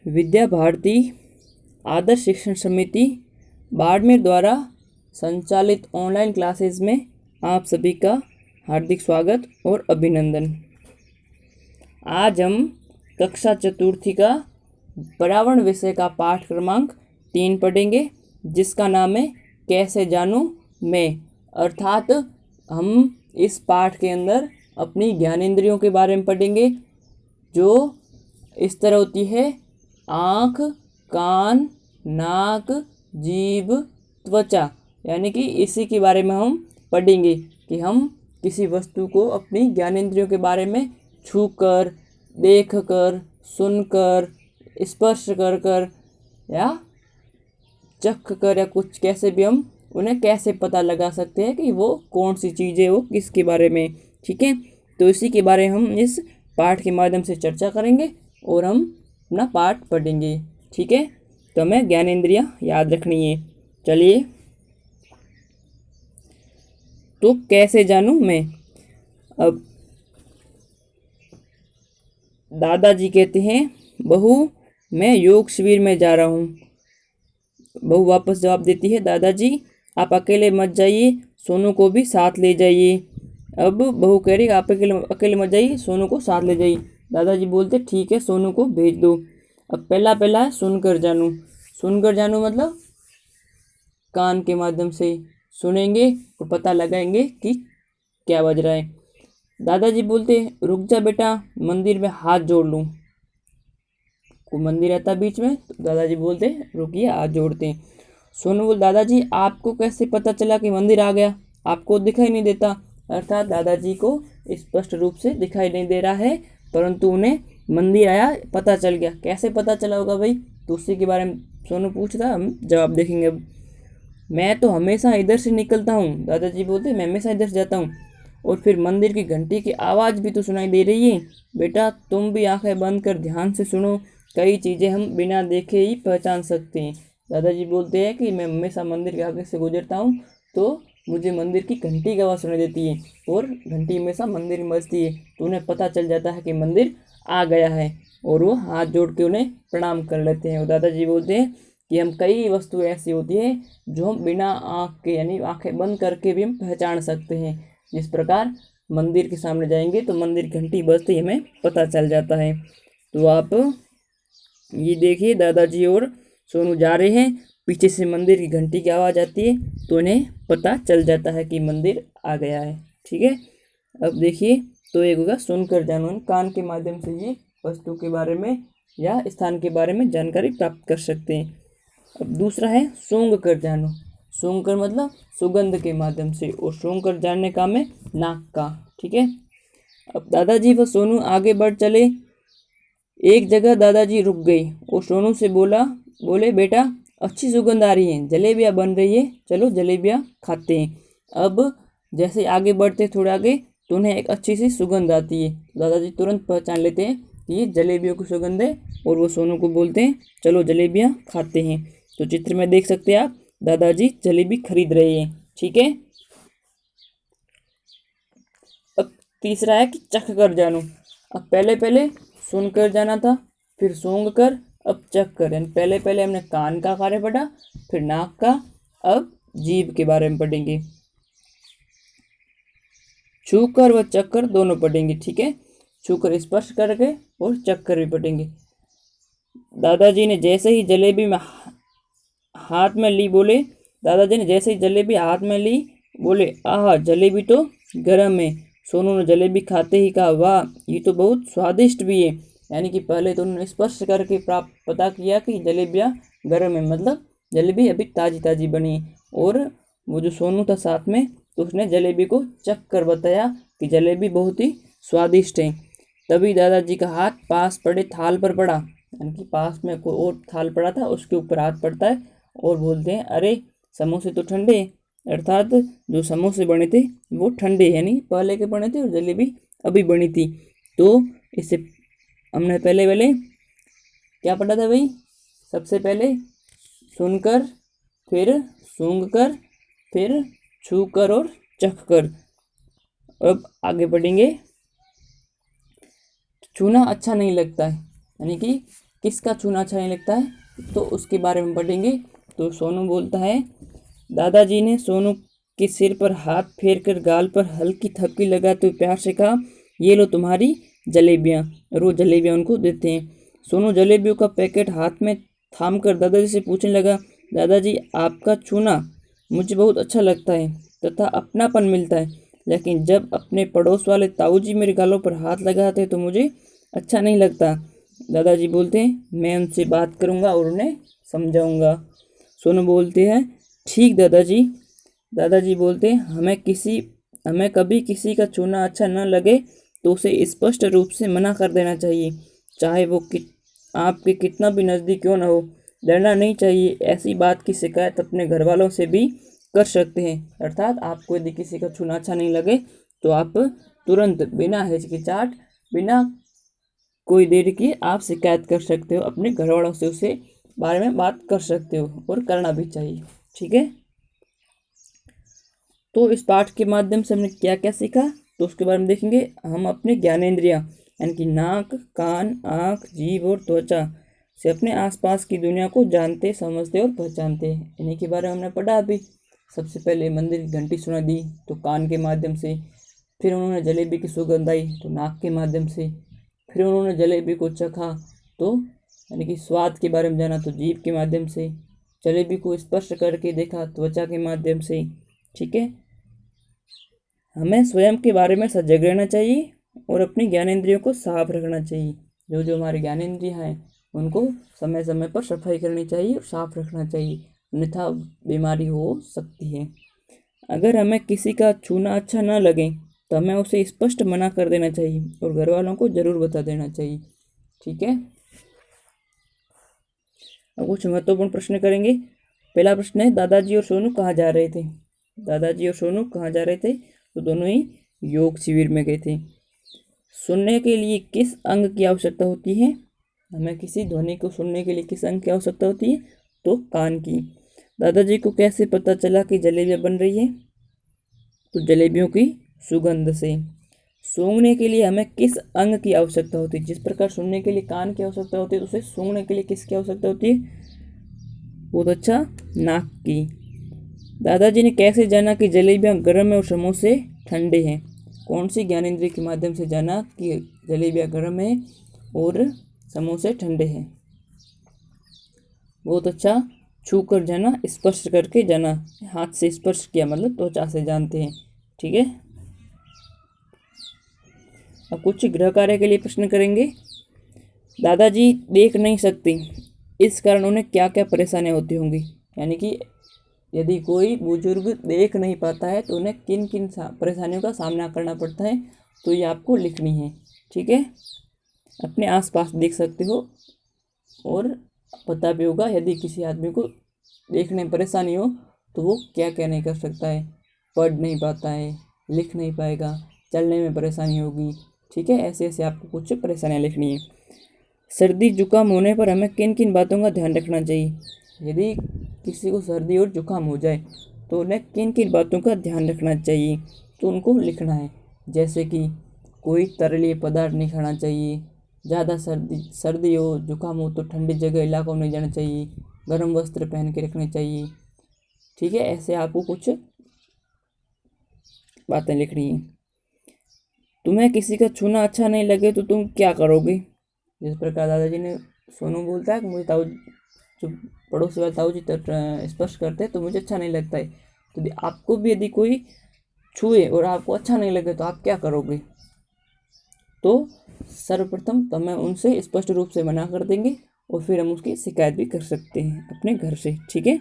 विद्या भारती आदर्श शिक्षण समिति बाड़मेर द्वारा संचालित ऑनलाइन क्लासेस में आप सभी का हार्दिक स्वागत और अभिनंदन। आज हम कक्षा चतुर्थी का पर्यावरण विषय का पाठ क्रमांक 3 पढ़ेंगे, जिसका नाम है कैसे जानूं मैं। अर्थात हम इस पाठ के अंदर अपनी ज्ञानेंद्रियों के बारे में पढ़ेंगे, जो इस तरह होती है: आँख, कान, नाक, जीभ, त्वचा। यानी कि इसी के बारे में हम पढ़ेंगे कि हम किसी वस्तु को अपनी ज्ञानेंद्रियों के बारे में छूकर, देखकर, सुनकर, स्पर्श कर या चख कर या कुछ कैसे भी हम उन्हें कैसे पता लगा सकते हैं कि वो कौन सी चीज़ है, वो किसके बारे में। ठीक है, तो इसी के बारे में हम इस पाठ के माध्यम से चर्चा करेंगे और हम अपना पाठ पढ़ेंगे। ठीक है, तो हमें ज्ञानेंद्रियाँ याद रखनी है। चलिए, तो कैसे जानूं मैं। अब दादाजी कहते हैं, बहू मैं योग शिविर में जा रहा हूँ। बहू वापस जवाब देती है, दादाजी आप अकेले मत जाइए, सोनू को भी साथ ले जाइए। अब बहू कह रही, आप अकेले मत जाइए, सोनू को साथ ले जाइए। दादाजी बोलते, ठीक है, सोनू को भेज दो। अब पहला है सुनकर जानूं। सुनकर जानूं मतलब कान के माध्यम से सुनेंगे और पता लगाएंगे कि क्या बज रहा है। दादाजी बोलते, रुक जा बेटा, मंदिर में हाथ जोड़ लूं। को मंदिर रहता बीच में, तो दादाजी बोलते, रुकिए, हाथ जोड़ते हैं। सोनू बोल, दादाजी आपको कैसे पता चला कि मंदिर आ गया? आपको दिखाई नहीं देता। अर्थात दादाजी को स्पष्ट रूप से दिखाई नहीं दे रहा है, परंतु उन्हें मंदिर आया पता चल गया। कैसे पता चला होगा भाई? तो उसी के बारे में सोनू पूछता, हम जवाब देखेंगे। अब मैं तो हमेशा इधर से निकलता हूँ। दादाजी बोलते, मैं हमेशा इधर से जाता हूँ। और फिर मंदिर की घंटी की आवाज़ भी तो सुनाई दे रही है। बेटा तुम भी आंखें बंद कर ध्यान से सुनो, कई चीज़ें हम बिना देखे ही पहचान सकते हैं। दादाजी बोलते हैं कि मैं हमेशा मंदिर के आगे से गुजरता हूँ तो मुझे मंदिर की घंटी की आवाज़ सुनाई देती है, और घंटी हमेशा मंदिर में बजती है, तो उन्हें पता चल जाता है कि मंदिर आ गया है, और वो हाथ जोड़ के उन्हें प्रणाम कर लेते हैं। और दादाजी बोलते हैं कि हम कई वस्तु ऐसी होती है जो हम बिना आँख के यानी आँखें बंद करके भी हम पहचान सकते हैं। जिस प्रकार मंदिर के सामने जाएंगे तो मंदिर घंटी बजते ही हमें पता चल जाता है। तो आप ये देखिए, दादाजी और सोनू जा रहे हैं, पीछे से मंदिर की घंटी की आवाज़ आती है, तो इन्हें पता चल जाता है कि मंदिर आ गया है। ठीक है, अब देखिए, तो एक होगा सुनकर जानूं, कान के माध्यम से ये वस्तु के बारे में या स्थान के बारे में जानकारी प्राप्त कर सकते हैं। अब दूसरा है सूंघ कर जानो। सूंघ कर मतलब सुगंध के माध्यम से, और सूंघ कर जानने का में नाक का। ठीक है, अब दादाजी व सोनू आगे बढ़ चले। एक जगह दादाजी रुक गई और सोनू से बोले बेटा अच्छी सुगंध आ रही है, जलेबियाँ बन रही है, चलो जलेबियाँ खाते हैं। अब जैसे आगे बढ़ते थोड़ा आगे तो उन्हें एक अच्छी सी सुगंध आती है। दादाजी तुरंत पहचान लेते हैं कि ये जलेबियों की सुगंध है, और वो सोनू को बोलते हैं चलो जलेबियाँ खाते हैं। तो चित्र में देख सकते हैं आप, दादाजी जलेबी खरीद रहे हैं। ठीक है, अब तीसरा है कि चख कर जानूं। अब पहले सुनकर जाना था, फिर सूंघ कर, अब चख कर। यानी पहले हमने कान का कार्य पढ़ा, फिर नाक का, अब जीभ के बारे में पढ़ेंगे। छू कर व चख कर दोनों पढ़ेंगे। ठीक है, छू कर स्पर्श करके और चख कर भी पढ़ेंगे। दादाजी ने जैसे ही जलेबी में हाथ में ली बोले, दादाजी ने जैसे ही जलेबी हाथ में ली बोले, आह जलेबी तो गर्म है। सोनू ने जलेबी खाते ही कहा, वाह ये तो बहुत स्वादिष्ट भी है। यानी कि पहले तो उन्होंने स्पर्श करके पता किया कि जलेबियाँ गर्म है, मतलब जलेबी अभी ताज़ी ताज़ी बनी। और वो जो सोनू था साथ में, तो उसने जलेबी को चख कर बताया कि जलेबी बहुत ही स्वादिष्ट है। तभी दादाजी का हाथ पास पड़े थाल पर पड़ा, यानी कि पास में कोई और थाल पड़ा था, उसके ऊपर हाथ पड़ता है और बोलते हैं, अरे समोसे तो ठंडे। अर्थात जो समोसे बने थे वो ठंडे, यानी पहले के बने थे, और जलेबी अभी बनी थी। तो इससे हमने पहले क्या पढ़ा था भाई? सबसे पहले सुनकर, फिर सूंघकर, फिर छूकर और चखकर। अब आगे बढ़ेंगे। छूना अच्छा नहीं लगता है, यानी कि किसका छूना अच्छा नहीं लगता है, तो उसके बारे में पढ़ेंगे। तो सोनू बोलता है, दादाजी ने सोनू के सिर पर हाथ फेरकर गाल पर हल्की थपकी लगाते हुए प्यार से कहा, ये लो तुम्हारी जलेबियाँ। और वो जलेबियाँ उनको देते हैं। सोनू जलेबियों का पैकेट हाथ में थाम कर दादाजी से पूछने लगा, दादाजी आपका छूना मुझे बहुत अच्छा लगता है तथा अपनापन मिलता है, लेकिन जब अपने पड़ोस वाले ताऊजी मेरे गालों पर हाथ लगाते हैं तो मुझे अच्छा नहीं लगता। दादाजी बोलते हैं, मैं उनसे बात करूंगा और उन्हें समझाऊंगा। सोनू बोलते हैं, ठीक दादाजी। दादाजी बोलते हैं, हमें कभी किसी का छूना अच्छा न लगे तो उसे स्पष्ट रूप से मना कर देना चाहिए, चाहे वो आपके कितना भी नज़दीक क्यों ना हो। डरना नहीं चाहिए। ऐसी बात की शिकायत अपने घर वालों से भी कर सकते हैं। अर्थात आपको यदि किसी का छूना अच्छा नहीं लगे तो आप तुरंत बिना हिचकिचाहट, बिना कोई देर किए आप शिकायत कर सकते हो, अपने घर वालों से उसे बारे में बात कर सकते हो और करना भी चाहिए। ठीक है। तो इस पाठ के माध्यम से हमने क्या क्या सीखा, तो उसके बारे में देखेंगे। हम अपने ज्ञानेंद्रियां यानी कि नाक, कान, आँख, जीभ और त्वचा से अपने आसपास की दुनिया को जानते, समझते और पहचानते हैं। इन्हीं के बारे में हमने पढ़ा अभी। सबसे पहले मंदिर की घंटी सुना दी तो कान के माध्यम से, फिर उन्होंने जलेबी की सुगंध आई तो नाक के माध्यम से, फिर उन्होंने जलेबी को चखा तो यानी कि स्वाद के बारे में जाना तो जीभ के माध्यम से, जलेबी को स्पर्श करके देखा त्वचा के माध्यम से। ठीक है। हमें स्वयं के बारे में सजग रहना चाहिए और अपनी ज्ञानेंद्रियों को साफ रखना चाहिए। जो जो हमारे ज्ञानेंद्रियाँ हैं उनको समय समय पर सफाई करनी चाहिए और साफ रखना चाहिए, अन्यथा बीमारी हो सकती है। अगर हमें किसी का छूना अच्छा ना लगे तो हमें उसे स्पष्ट मना कर देना चाहिए और घर वालों को ज़रूर बता देना चाहिए। ठीक है। अब कुछ महत्वपूर्ण प्रश्न करेंगे। पहला प्रश्न है, दादाजी और सोनू कहाँ जा रहे थे। दादाजी और सोनू कहाँ जा रहे थे, तो दोनों ही योग शिविर में गए थे। सुनने के लिए किस अंग की आवश्यकता होती है, हमें किसी ध्वनि को सुनने के लिए किस अंग की आवश्यकता होती है, तो कान की। दादाजी को कैसे पता चला कि जलेबियाँ बन रही है, तो जलेबियों की सुगंध से। सूंघने के लिए हमें किस अंग की आवश्यकता होती है, जिस प्रकार सुनने के लिए कान की आवश्यकता होती है तो उसे सूंघने के लिए किसकी आवश्यकता होती है, बहुत अच्छा, नाक की। दादाजी ने कैसे जाना कि जलेबियाँ गर्म है और समोसे ठंडे हैं, कौन सी ज्ञानेंद्रिय के माध्यम से जाना कि जलेबियाँ गर्म है और समोसे ठंडे हैं, बहुत अच्छा, छू कर जाना, स्पर्श करके जाना, हाथ से स्पर्श किया मतलब त्वचा से जानते हैं। ठीक है। अब कुछ गृह कार्य के लिए प्रश्न करेंगे। दादाजी देख नहीं सकते, इस कारण उन्हें क्या क्या परेशानियाँ होती होंगी, यानी कि यदि कोई बुजुर्ग देख नहीं पाता है तो उन्हें किन किन परेशानियों का सामना करना पड़ता है, तो ये आपको लिखनी है। ठीक है। अपने आसपास देख सकते हो और पता भी होगा यदि किसी आदमी को देखने में परेशानी हो तो वो क्या क्या नहीं कर सकता है, पढ़ नहीं पाता है, लिख नहीं पाएगा, चलने में परेशानी होगी। ठीक है। ऐसे ऐसे आपको कुछ परेशानियाँ लिखनी है। सर्दी जुकाम होने पर हमें किन किन बातों का ध्यान रखना चाहिए, यदि किसी को सर्दी और जुकाम हो जाए तो उन्हें किन किन बातों का ध्यान रखना चाहिए, तो उनको लिखना है। जैसे कि कोई तैलीय पदार्थ नहीं खाना चाहिए, ज़्यादा सर्दी हो जुकाम हो तो ठंडी जगह इलाकों में नहीं जाना चाहिए, गर्म वस्त्र पहन के रखने चाहिए। ठीक है। ऐसे आपको कुछ बातें लिखनी है। तुम्हें किसी का छूना अच्छा नहीं लगे तो तुम क्या करोगे, जिस प्रकार दादाजी ने, सोनू बोलता है कि मुझे ताऊ जो पड़ोसी वाले ताऊ जी तक स्पर्श करते हैं तो मुझे अच्छा नहीं लगता है। तो यदि आपको भी यदि कोई छुए और आपको अच्छा नहीं लगे तो आप क्या करोगे, तो सर्वप्रथम तो हमें उनसे स्पष्ट रूप से मना कर देंगे और फिर हम उसकी शिकायत भी कर सकते हैं अपने घर से। ठीक है।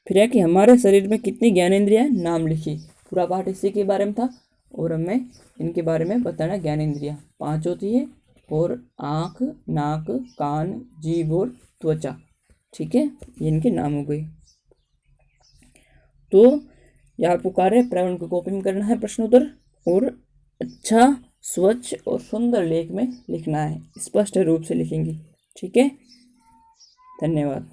फिर है कि हमारे शरीर में कितनी ज्ञानेंद्रियाँ, नाम लिखिए। पूरा पाठ इसी के बारे में था और हमें इनके बारे में बताना। ज्ञानेंद्रियाँ 5 होती है और आँख, नाक, कान, जीभ और त्वचा। ठीक है। ये इनके नाम हो गए। तो यह आपको कार्य प्रावरण को कॉपी में करना है प्रश्न उत्तर, और अच्छा, स्वच्छ और सुंदर लेख में लिखना है, स्पष्ट रूप से लिखेंगे। ठीक है। धन्यवाद।